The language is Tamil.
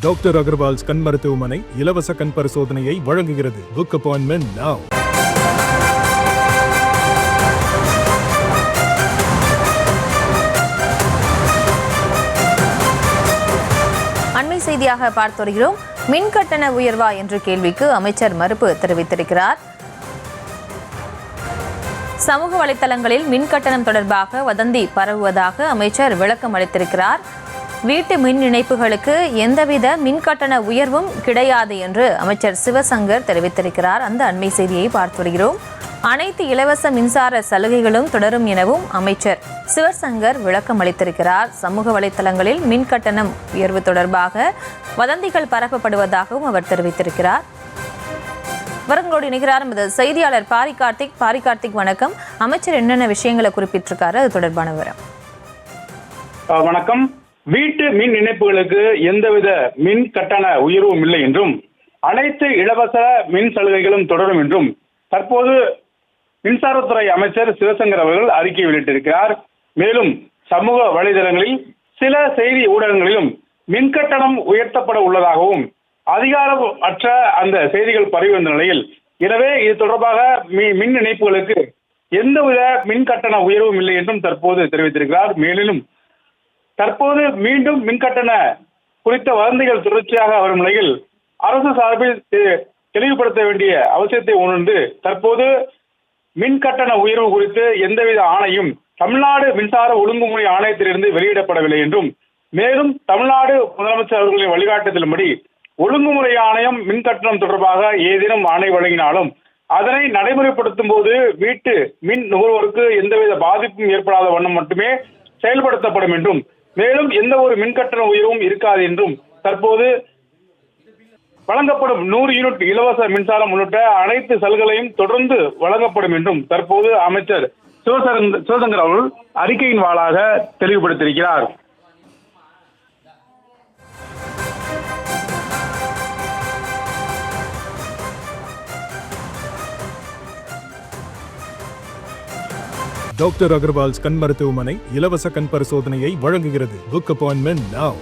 டாக்டர் அகர்வால்ஸ் கண் மருத்துவமனை இலவச கண் பரிசோதனையை வழங்குகிறது. Book appointment now. அண்மை செய்தியாக பார்த்து வருகிறோம். மின் கட்டண உயர்வா என்ற கேள்விக்கு அமைச்சர் மறுப்பு தெரிவித்திருக்கிறார். சமூக வலைதளங்களில் மின் கட்டணம் தொடர்பாக வதந்தி பரவுவதாக அமைச்சர் விளக்கம் அளித்திருக்கிறார். வீட்டு மின் இணைப்புகளுக்கு எந்தவித மின் கட்டண உயர்வும் கிடையாது என்று அமைச்சர் சிவசங்கர் தெரிவித்திருக்கிறார். அந்த அண்மை செய்தியை பார்த்து வருகிறோம். அனைத்து இலவச மின்சார சலுகைகளும் தொடரும் எனவும் அமைச்சர் சிவசங்கர் விளக்கம் அளித்திருக்கிறார். சமூக வலைதளங்களில் மின் கட்டணம் உயர்வு தொடர்பாக வதந்திகள் பரப்பப்படுவதாகவும் அவர் தெரிவித்திருக்கிறார். வரங்களோடு இணைகிறார் செய்தியாளர் பாரி கார்த்திக். வணக்கம். அமைச்சர் என்னென்ன விஷயங்களை குறிப்பிட்டிருக்காரு, அது தொடர்பான விவரம். வணக்கம். வீட்டு மின் இணைப்புகளுக்கு எந்தவித மின் கட்டண உயர்வும் இல்லை என்றும் அனைத்து இலவச மின் சலுகைகளும் தொடரும் என்றும் தற்போது மின்சாரத்துறை அமைச்சர் சிவசங்கர் அவர்கள் அறிக்கை வெளியிட்டிருக்கிறார். மேலும் சமூக வலைதளங்களில் சில செய்தி ஊடகங்களிலும் மின் கட்டணம் உயர்த்தப்பட உள்ளதாகவும் அதிகாரமற்ற அந்த செய்திகள் பரவி வந்த நிலையில், எனவே இது தொடர்பாக மின் இணைப்புகளுக்கு எந்தவித மின் கட்டண உயர்வும் இல்லை என்றும் தற்போது தெரிவித்திருக்கிறார். மேலும் தற்போது மீண்டும் மின்கட்டண குறித்த வதந்திகள் தொடர்ச்சியாக வரும் நிலையில் அரசு சார்பில் தெளிவுபடுத்த வேண்டிய அவசியத்தை உணர்ந்து தற்போது மின் கட்டண உயர்வு குறித்து எந்தவித ஆணையும் தமிழ்நாடு மின்சார ஒழுங்குமுறை ஆணையத்திலிருந்து வெளியிடப்படவில்லை என்றும், மேலும் தமிழ்நாடு முதலமைச்சர் அவர்களின் வழிகாட்டுதலின்படி ஒழுங்குமுறை ஆணையம் மின் கட்டணம் தொடர்பாக ஏதேனும் ஆணை வழங்கினாலும் அதனை நடைமுறைப்படுத்தும் போது வீட்டு மின் நுகர்வோருக்கு எந்தவித பாதிப்பும் ஏற்படாத வண்ணம் மட்டுமே செயல்படுத்தப்படும் என்றும், மேலும் எந்த ஒரு மின்கட்டண உயர்வும் இருக்காது என்றும், தற்போது வழங்கப்படும் 100 யூனிட் இலவச மின்சாரம் உள்ளிட்ட அனைத்து சலுகைகளையும் தொடர்ந்து வழங்கப்படும் என்றும் தற்போது அமைச்சர் சிவசங்கர் அவர்கள் அறிக்கையின் வாளாக தெளிவுபடுத்தியிருக்கிறார். டாக்டர் அகர்வால்ஸ் கண் மருத்துவமனை இலவச கண் பரிசோதனையை வழங்குகிறது. Book appointment now.